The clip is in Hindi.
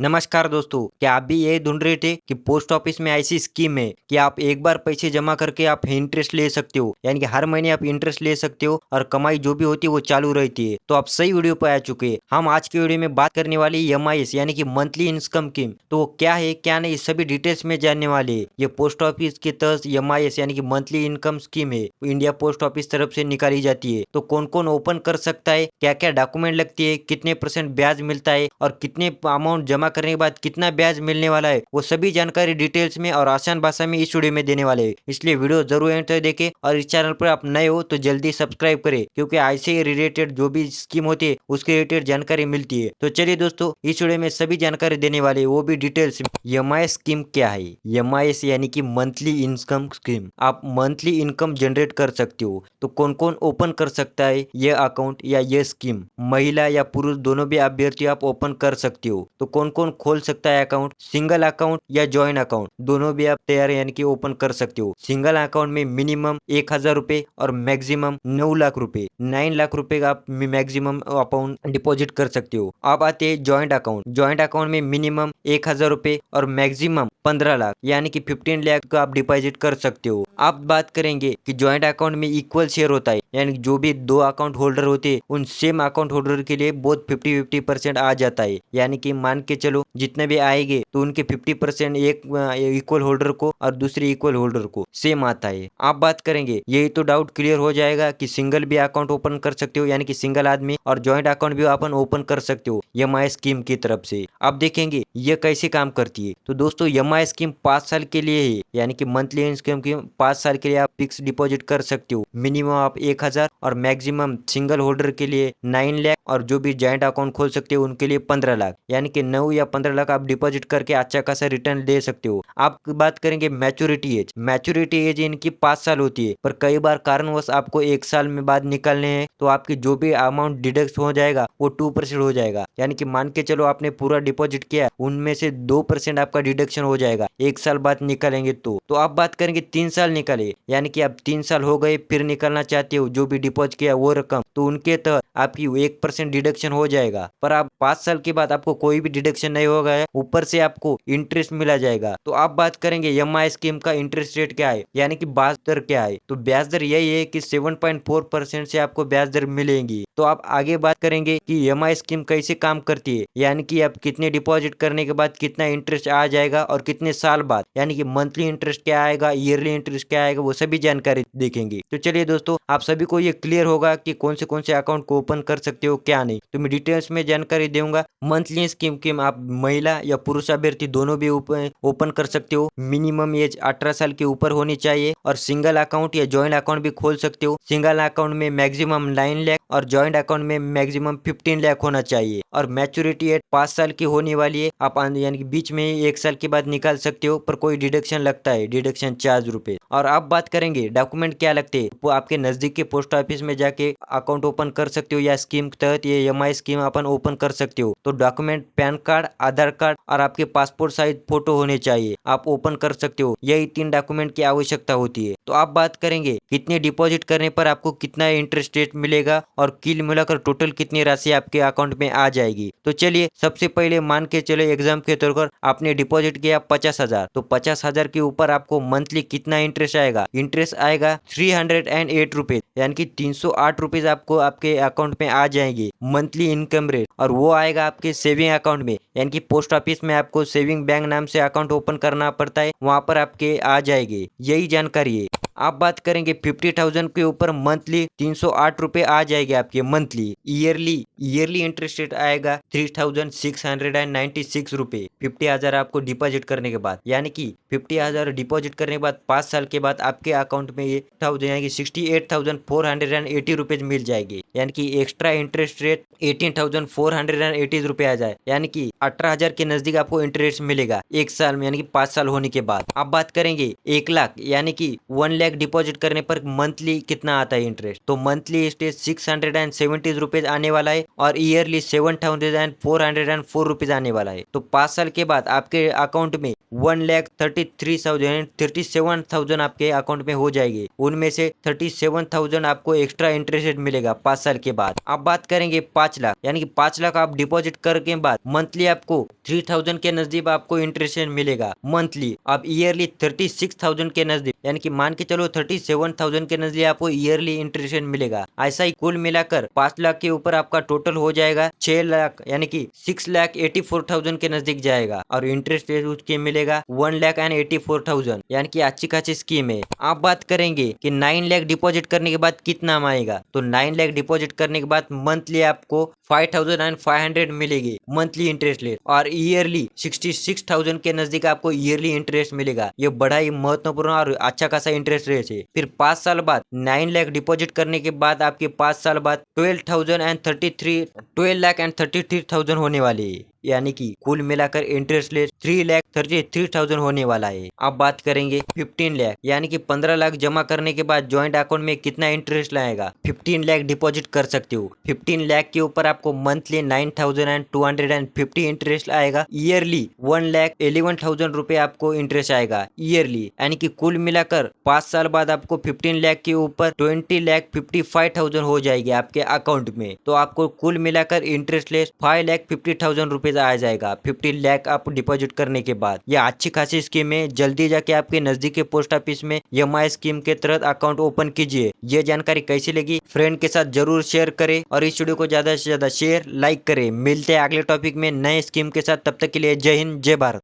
नमस्कार दोस्तों, क्या आप भी यही ढूंढ रहे थे कि पोस्ट ऑफिस में ऐसी स्कीम है कि आप एक बार पैसे जमा करके आप इंटरेस्ट ले सकते हो, यानी कि हर महीने आप इंटरेस्ट ले सकते हो और कमाई जो भी होती है वो चालू रहती है। तो आप सही वीडियो पर आ चुके हैं। हम आज के वीडियो में बात करने वाले MIS यानी कि मंथली इनकम स्कीम। तो वो क्या है क्या नहीं सभी डिटेल्स में जानने वाले हैं। ये पोस्ट ऑफिस के तहत MIS यानी कि मंथली इनकम स्कीम है, इंडिया पोस्ट ऑफिस तरफ से निकाली जाती है। तो कौन कौन ओपन कर सकता है, क्या क्या डॉक्यूमेंट लगती है, कितने % ब्याज मिलता है और कितने अमाउंट जमा करने के बाद कितना ब्याज मिलने वाला है, वो सभी जानकारी डिटेल्स में और आसान भाषा में इस वीडियो में देने वाले हैं। इसलिए वीडियो जरूर एंड तक देखें और इस चैनल पर आप नए हो तो जल्दी सब्सक्राइब करें, क्योंकि ऐसे ही रिलेटेड जो भी स्कीम होती है उसके रिलेटेड जानकारी मिलती है। तो चलिए दोस्तों, इस वीडियो में सभी जानकारी देने वाले हैं, वो भी डिटेल्स में। MIS स्कीम क्या है? MIS यानी कि मंथली इनकम स्कीम। आप मंथली इनकम जनरेट कर सकते हो। तो कौन कौन ओपन कर सकता है ये अकाउंट या ये स्कीम? महिला या पुरुष दोनों भी अभ्यर्थी आप ओपन कर सकते हो। तो कौन कौन खोल सकता है अकाउंट? सिंगल अकाउंट या ज्वाइंट अकाउंट दोनों भी आप तैयार यानी कि ओपन कर सकते हो। सिंगल अकाउंट में मिनिमम 1,000 रुपए और मैक्सिमम 9 लाख रुपए, 9 लाख रुपए का आप मैक्सिमम अकाउंट डिपॉजिट कर सकते हो। अब आते हैं ज्वाइंट अकाउंट। ज्वाइंट अकाउंट में मिनिमम 1,000 रुपए और मैक्सिमम 15 लाख यानी कि 15 लाख का आप डिपॉजिट कर सकते हो। आप बात करेंगे कि ज्वाइंट अकाउंट में इक्वल शेयर होता है, यानी जो भी दो अकाउंट होल्डर होते हैं उन सेम अकाउंट होल्डर के लिए बहुत 50-50% आ जाता है। यानी कि मान के चलो जितने भी आएंगे तो उनके 50% एक इक्वल होल्डर को और दूसरे इक्वल होल्डर को सेम आता है। आप बात करेंगे, यही तो डाउट क्लियर हो जाएगा कि सिंगल भी अकाउंट ओपन कर सकते हो यानी कि सिंगल आदमी, और ज्वाइंट अकाउंट भी अपन ओपन कर सकते हो MIS स्कीम की तरफ से। आप देखेंगे ये कैसे काम करती है। तो दोस्तों MIS स्कीम 5 साल के लिए है, यानी कि मंथली इनकम की 5 साल के लिए आप फिक्स डिपॉजिट कर सकते हो। मिनिमम आप 1,000 और मैक्सिमम सिंगल होल्डर के लिए 9 लाख और जो भी ज्वाइंट अकाउंट खोल सकते हो उनके लिए 15 लाख, यानी कि 9 या 15 लाख आप डिपॉजिट करके अच्छा खासा रिटर्न ले सकते हो। आप बात करेंगे मैच्योरिटी एज। मैच्योरिटी एज इनकी 5 साल होती है, पर कई बार कारणवश आपको 1 साल में बाद निकालने हैं तो आपकी जो भी अमाउंट डिडक्ट हो जाएगा वो 2% हो जाएगा। यानी कि मान के चलो आपने पूरा डिपॉजिट किया, उनमें से 2% आपका डिडक्शन हो जाएगा 1 साल बाद निकालेंगे तो आप बात करेंगे 3 साल निकाले, यानी कि अब 3 साल हो गए फिर निकालना चाहते हो जो भी डिपॉजिट किया वो रकम, तो उनके तहत आपकी 1% डिडक्शन हो जाएगा। पर आप 5 साल के बाद आपको कोई भी डिडक्शन नहीं होगा, ऊपर से आपको इंटरेस्ट मिला जाएगा। तो आप बात करेंगे MIS स्कीम का इंटरेस्ट रेट क्या है, यानी कि ब्याज दर क्या है। तो ब्याज दर यही है कि 7.4% से आपको ब्याज दर मिलेंगी। तो आप आगे बात करेंगे कि MIS स्कीम कैसे काम करती है, यानी कि आप कितने डिपॉजिट करने के बाद कितना इंटरेस्ट आ जाएगा और कितने साल बाद, यानी कि मंथली इंटरेस्ट क्या आएगा, ईयरली इंटरेस्ट क्या आएगा, वो सभी जानकारी देखेंगे। तो चलिए दोस्तों, आप सभी को ये क्लियर होगा कि कौन से अकाउंट को ओपन कर सकते हो क्या नहीं। तो मैं डिटेल्स में जानकारी दूंगा। मंथली स्कीम की आप महिला या पुरुष अभ्यर्थी दोनों भी ओपन कर सकते हो। मिनिमम एज 18 साल के ऊपर होनी चाहिए और सिंगल अकाउंट या ज्वाइंट अकाउंट भी खोल सकते हो। सिंगल अकाउंट में मैक्सिमम 9 लाख और ज्वाइंट अकाउंट में मैक्सिमम 15 लाख होना चाहिए और मैच्योरिटी एट 5 साल की होने वाली है। आप यानी कि बीच में 1 साल के बाद निकाल सकते हो, पर कोई डिडक्शन लगता है, डिडक्शन चार्ज रुपए। और आप बात करेंगे डॉक्यूमेंट क्या लगते हैं, वो आपके नजदीक के पोस्ट ऑफिस में जाके अकाउंट ओपन कर सकते हो या स्कीम के तहत ये MIS स्कीम अपन ओपन कर सकते हो। तो डॉक्यूमेंट पैन कार्ड, आधार कार्ड और आपके पासपोर्ट साइज फोटो होने चाहिए, आप ओपन कर सकते हो। यही 3 डॉक्यूमेंट की आवश्यकता होती है। तो आप बात करेंगे कितने डिपॉजिट करने पर आपको कितना इंटरेस्ट रेट मिलेगा और किल मिलाकर टोटल कितनी राशि आपके अकाउंट में आ जाएगी। तो चलिए सबसे पहले मान के चले एग्जाम के तौर पर आपने डिपॉजिट किया 50,000, तो 50,000 के ऊपर आपको मंथली कितना इंटरेस्ट आएगा? इंटरेस्ट आएगा 308 रुपीज, यानी कि 308 रुपीज आपको आपके अकाउंट में आ जाएंगे मंथली इनकम रेट। और वो आएगा आपके सेविंग अकाउंट में, यानी कि पोस्ट ऑफिस में आपको सेविंग बैंक नाम से अकाउंट ओपन करना पड़ता है, वहां पर आपके आ जाएंगे। यही जानकारी है। आप बात करेंगे 50,000 के ऊपर मंथली 308 रुपए आ जाएंगे आपके मंथली। ईयरली इंटरेस्ट रेट आएगा 3,696 रुपए 50,000 आपको डिपॉजिट करने के बाद, यानी कि 50,000 डिपॉजिट करने के बाद 5 साल के बाद आपके अकाउंट में 8,000 यानी कि 68,480 रुपीज मिल जाएंगे, यानी कि एक्स्ट्रा इंटरेस्ट रेट 18,480 रुपए आ जाए, यानी कि 18,000 के नजदीक आपको इंटरेस्ट मिलेगा 1 साल में, यानी कि 5 साल होने के बाद। आप बात करेंगे 1 लाख यानी कि 1 लाख लाख डिपॉजिट करने पर मंथली कितना आता है इंटरेस्ट, तो मंथली इंटरेस्ट 670 रुपीज आने वाला है और ईयरली 7404 रुपीज आने वाला है। तो 5 साल के बाद आपके अकाउंट में 1,33,037 आपके अकाउंट में हो जाएगी। उनमें से 37,000 आपको एक्स्ट्रा इंटरेस्ट मिलेगा 5 साल के बाद। अब बात करेंगे 5 लाख, यानी कि 5 लाख आप डिपॉजिट करके बाद मंथली आपको 3,000 के नजदीक आपको इंटरेस्ट मिलेगा मंथली। अब ईयरली 36,000 के नजदीक, यानी कि मान के चलो 37,000 के नजदीक आपको ईयरली इंटरेस्ट मिलेगा। ऐसा ही कुल मिलाकर 5 लाख के ऊपर आपका टोटल हो जाएगा 6 लाख, यानी कि 6,84,000 के नजदीक जाएगा और इंटरेस्ट रेट उसके मिलेगा 1,84,000, यानी कि अच्छी खासी स्कीम है। आप बात करेंगे कि 9 लाख डिपॉजिट करने के बाद कितना आएगा, तो 9 लाख डिपॉजिट करने के बाद मंथली आपको 5,500 मिलेगी मंथली इंटरेस्ट रेट और ईयरली 66,000 के नजदीक आपको ईयरली इंटरेस्ट मिलेगा। ये बड़ा ही महत्वपूर्ण और अच्छा खासा इंटरेस्ट रेट है। फिर 5 साल बाद 9 लाख डिपॉजिट करने के बाद आपके 5 साल बाद 12,33,000 होने वाली है, यानी कि कुल मिलाकर इंटरेस्ट रेट 3,33,000 होने वाला है। अब बात करेंगे 15 लाख, यानी कि 15 लाख जमा करने के बाद ज्वाइंट अकाउंट में कितना इंटरेस्ट लाएगा। 15 लाख डिपॉजिट कर सकते हो। 15 लाख के ऊपर आपको मंथली 9,250 इंटरेस्ट आएगा। ईयरली 1,11,000 रुपए आपको इंटरेस्ट आएगा ईयरली, यानी कि कुल मिलाकर 5 साल बाद आपको 15 लाख के ऊपर 20,55,000 हो जाएगी आपके अकाउंट में। तो आपको कुल मिलाकर इंटरेस्ट रेट 5,50,000 रुपए आ जाएगा 15 लाख आप डिपॉजिट करने के बाद। यह अच्छी खासी स्कीम है। जल्दी जाके आपके नजदीकी पोस्ट ऑफिस में EMI स्कीम के तहत अकाउंट ओपन कीजिए। ये जानकारी कैसी लगी फ्रेंड के साथ जरूर शेयर करें और इस वीडियो को ज्यादा से ज्यादा शेयर लाइक करें। मिलते हैं अगले टॉपिक में नए स्कीम के साथ, तब तक के लिए जय हिंद जय भारत।